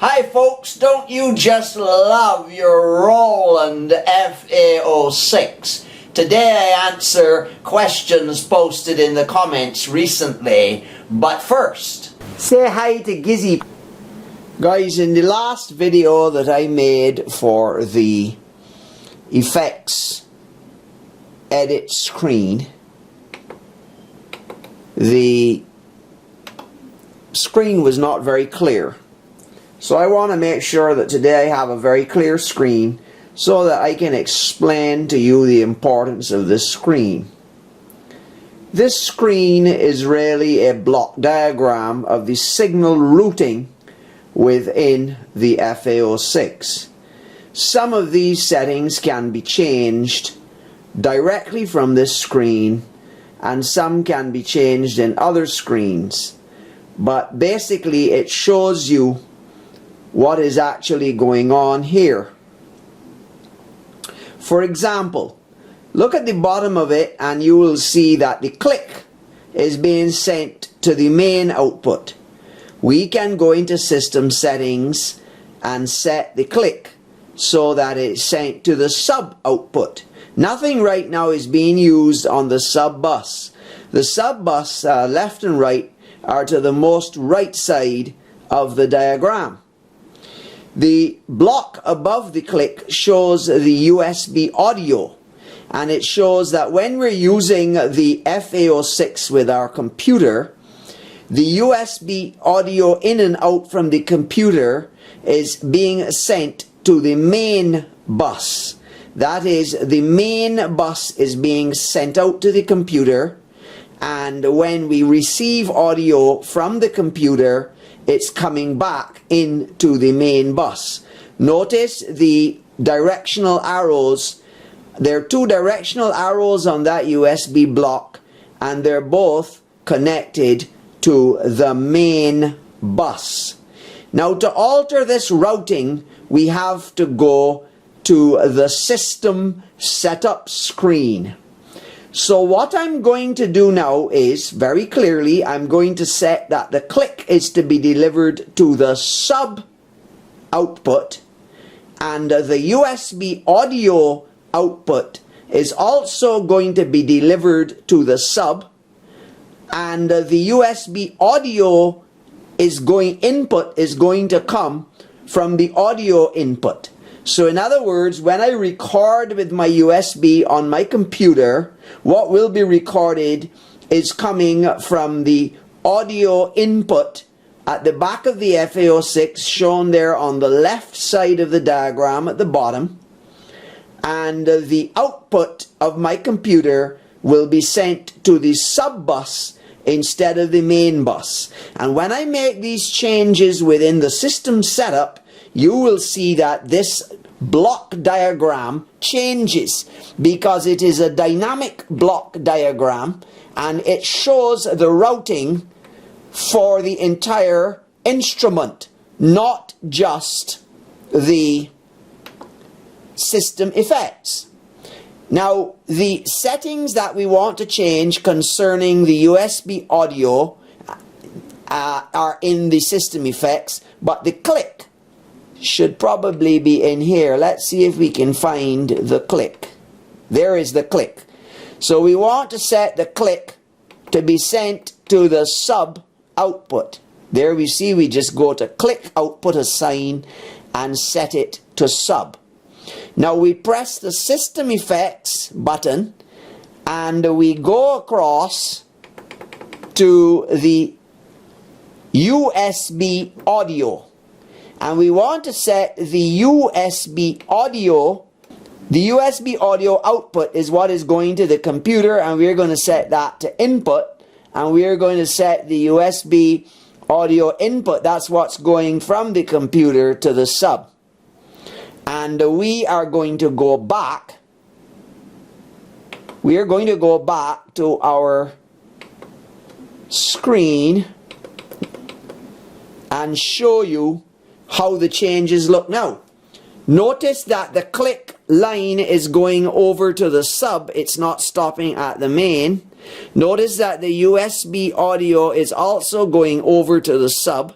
Hi folks, don't you just love your Roland FA-06? Today I answer questions posted in the comments recently, but first, say hi to Gizzy. Guys, in the last video that I made for the effects edit screen, the screen was not very clear. So I want to make sure that today I have a very clear screen so that I can explain to you the importance of this screen. This screen is really a block diagram of the signal routing within the FA-06. Some of these settings can be changed directly from this screen and some can be changed in other screens. But basically it shows you what is actually going on here. For example, look at the bottom of it and you will see that the click is being sent to the main output. We can go into system settings and set the click so that it's sent to the sub output. Nothing right now is being used on the sub bus. The sub bus left and right are to the most right side of the diagram. The block above the click shows the USB audio, and it shows that when we're using the FA-06 with our computer, the USB audio in and out from the computer is being sent to the main bus. That is, the main bus is being sent out to the computer, and when we receive audio from the computer, it's coming back into the main bus. Notice the directional arrows. There are two directional arrows on that USB block, and they're both connected to the main bus. Now, to alter this routing, we have to go to the system setup screen. So what I'm going to do now is, very clearly, I'm going to set that the click is to be delivered to the sub output, and the USB audio output is also going to be delivered to the sub, and the USB audio input is going to come from the audio input. So in other words, when I record with my USB on my computer, what will be recorded is coming from the audio input at the back of the FA-06, shown there on the left side of the diagram at the bottom, and the output of my computer will be sent to the sub bus instead of the main bus. And when I make these changes within the system setup, you will see that this block diagram changes, because it is a dynamic block diagram and it shows the routing for the entire instrument, not just the system effects. Now, the settings that we want to change concerning the USB audio are in the system effects, but the click should probably be in here. Let's see if we can find the click. There is the click. So we want to set the click to be sent to the sub output. There we see we just go to click output assign and set it to sub. Now we press the system effects button and we go across to the USB audio. And we want to set the USB audio. The USB audio output is what is going to the computer, and we're going to set that to input, and we're going to set the USB audio input, that's what's going from the computer to the sub. And we are going to go back. We are going to go back to our screen and show you how the changes look now. Notice that the click line is going over to the sub, it's not stopping at the main. Notice that the USB audio is also going over to the sub,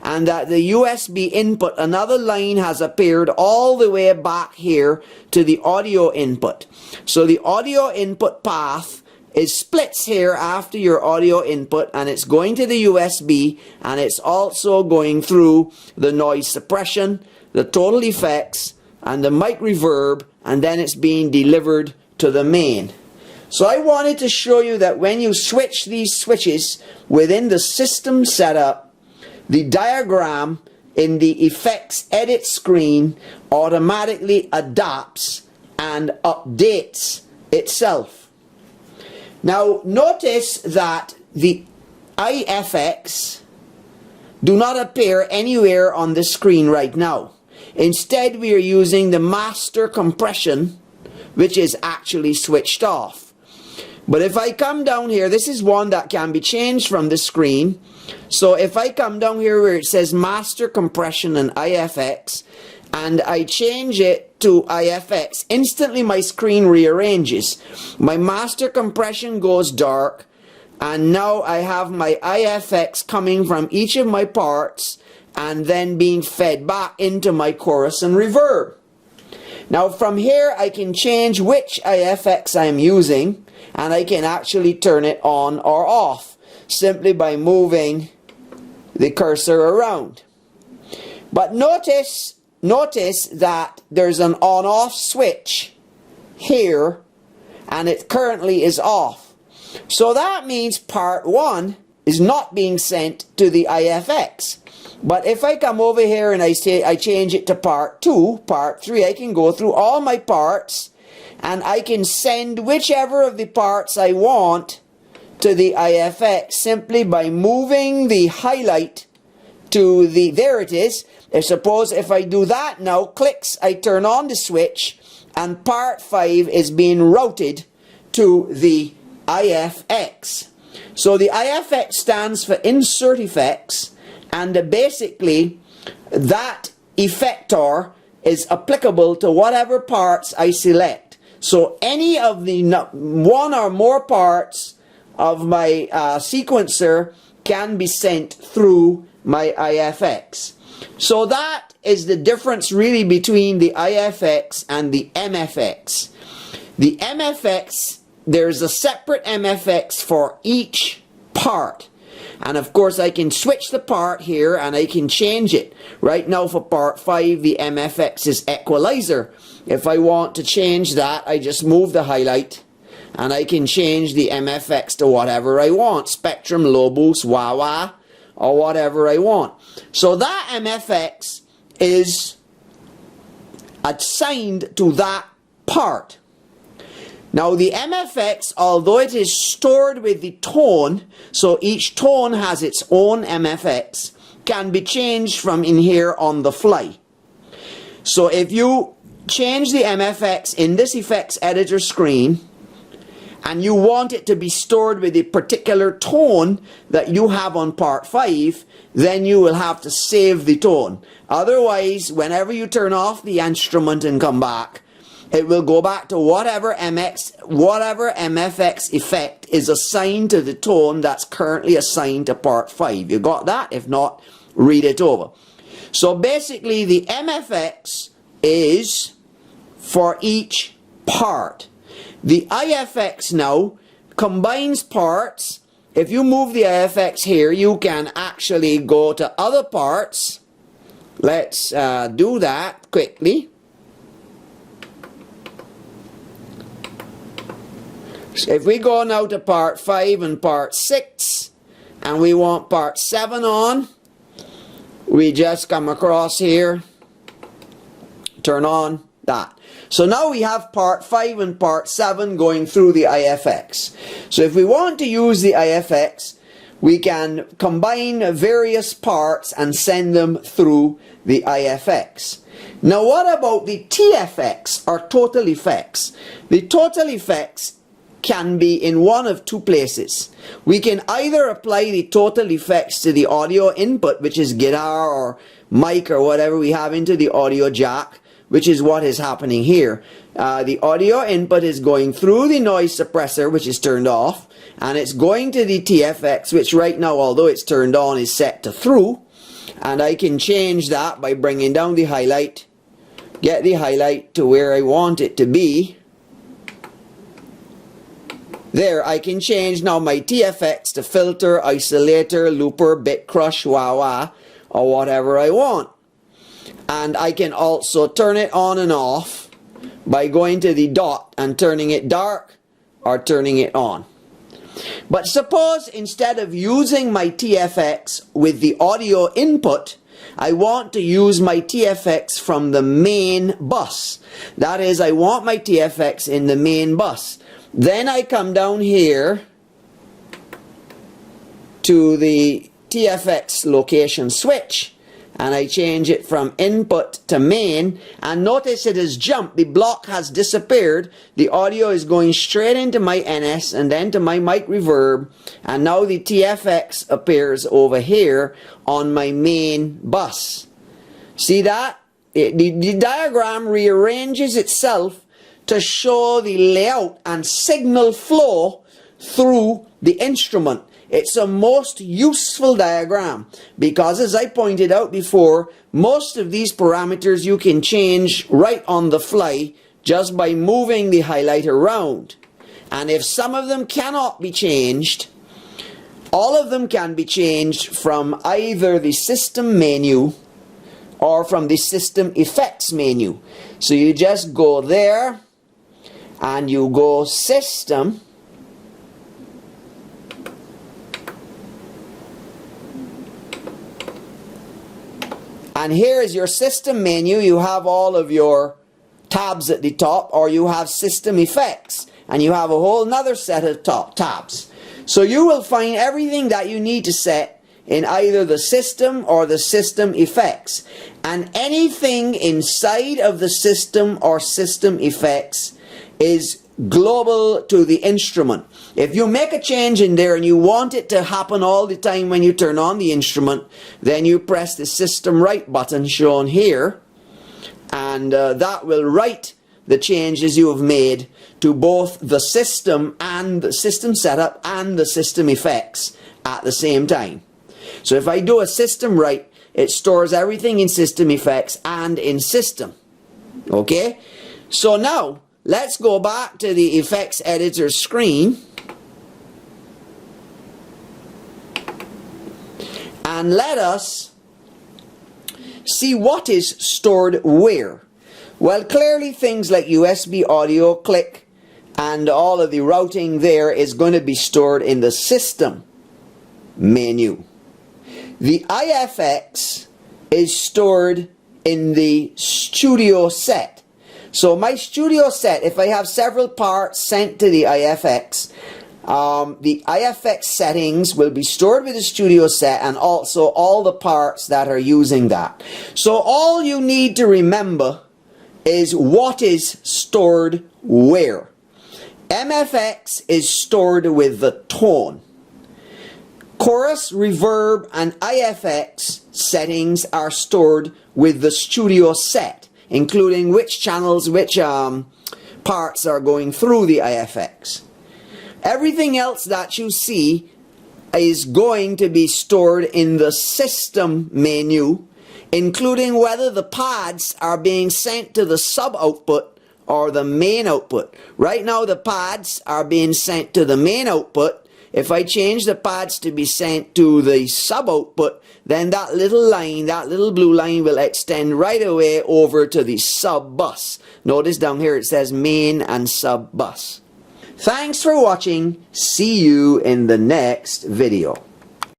and that the USB input, another line has appeared all the way back here to the audio input. So the audio input path is splits here after your audio input, and it's going to the USB, and it's also going through the noise suppression, the total effects, and the mic reverb, and then it's being delivered to the main. So I wanted to show you that when you switch these switches within the system setup, the diagram in the effects edit screen automatically adapts and updates itself. Now notice that the IFX do not appear anywhere on the screen right now. Instead, we are using the master compression, which is actually switched off. But if I come down here, this is one that can be changed from the screen. So if I come down here where it says master compression and IFX, and I change it to IFX, instantly my screen rearranges. My master compression goes dark, and now I have my IFX coming from each of my parts and then being fed back into my chorus and reverb. Now from here I can change which IFX I am using, and I can actually turn it on or off simply by moving the cursor around. But notice that there's an on-off switch here, and it currently is off. So that means part 1 is not being sent to the IFX. But if I come over here and I change it to part 2, part 3, I can go through all my parts, and I can send whichever of the parts I want to the IFX simply by moving the highlight to the, there it is. Suppose if I do that now, clicks, I turn on the switch, and part 5 is being routed to the IFX. So the IFX stands for insert effects, and basically that effector is applicable to whatever parts I select. So any of the one or more parts of my sequencer can be sent through my IFX. So that is the difference really between the IFX and the MFX. The MFX, there's a separate MFX for each part. And of course I can switch the part here and I can change it. Right now for part 5 the MFX is equalizer. If I want to change that, I just move the highlight and I can change the MFX to whatever I want. Spectrum, low boost, wah-wah, or whatever I want. So that MFX is assigned to that part. Now the MFX, although it is stored with the tone, so each tone has its own MFX, can be changed from in here on the fly. So if you change the MFX in this effects editor screen, and you want it to be stored with a particular tone that you have on part 5, then you will have to save the tone. Otherwise, whenever you turn off the instrument and come back, it will go back to whatever MFX effect is assigned to the tone that's currently assigned to part 5. You got that? If not, read it over. So basically the MFX is for each part. The IFX now combines parts. If you move the IFX here, you can actually go to other parts. Let's do that quickly. So if we go now to part 5 and part 6, and we want part 7 on, we just come across here, turn on that. So now we have part 5 and part 7 going through the IFX. So if we want to use the IFX, we can combine various parts and send them through the IFX. Now what about the TFX, or total effects? The total effects can be in one of two places. We can either apply the total effects to the audio input, which is guitar or mic or whatever we have, into the audio jack, which is what is happening here. The audio input is going through the noise suppressor, which is turned off, and it's going to the TFX, which right now, although it's turned on, is set to through. And I can change that by bringing down the highlight, get the highlight to where I want it to be. There, I can change now my TFX to filter, isolator, looper, bit crush, wah-wah, or whatever I want. And I can also turn it on and off by going to the dot and turning it dark or turning it on. But suppose instead of using my TFX with the audio input, I want to use my TFX from the main bus. That is, I want my TFX in the main bus. Then I come down here to the TFX location switch and I change it from input to main, and notice it has jumped. The block has disappeared. The audio is going straight into my NS and then to my mic reverb, and now the TFX appears over here on my main bus. See that? The diagram rearranges itself to show the layout and signal flow through the instrument. It's a most useful diagram because, as I pointed out before, most of these parameters you can change right on the fly just by moving the highlight around. And if some of them cannot be changed, all of them can be changed from either the system menu or from the system effects menu. So you just go there and you go system, and here is your system menu. You have all of your tabs at the top, or you have system effects and you have a whole nother set of tabs. So you will find everything that you need to set in either the system or the system effects, and anything inside of the system or system effects is global to the instrument. If you make a change in there and you want it to happen all the time when you turn on the instrument, then you press the system write button shown here, and that will write the changes you have made to both the system and the system setup and the system effects at the same time. So if I do a system write, it stores everything in system effects and in system. Okay? So now let's go back to the effects editor screen and let us see what is stored where. Well, clearly things like USB audio, click, and all of the routing there is going to be stored in the system menu. The IFX is stored in the studio set. So my studio set, if I have several parts sent to the IFX settings will be stored with the studio set, and also all the parts that are using that. So all you need to remember is what is stored where. MFX is stored with the tone. Chorus, reverb, and IFX settings are stored with the studio set, including which channels, which parts are going through the IFX. Everything else that you see is going to be stored in the system menu, including whether the pads are being sent to the sub output or the main output. Right now the pads are being sent to the main output. If I change the pads to be sent to the sub output, then that little line, that little blue line, will extend right away over to the sub bus. Notice down here it says main and sub bus. Thanks for watching. See you in the next video.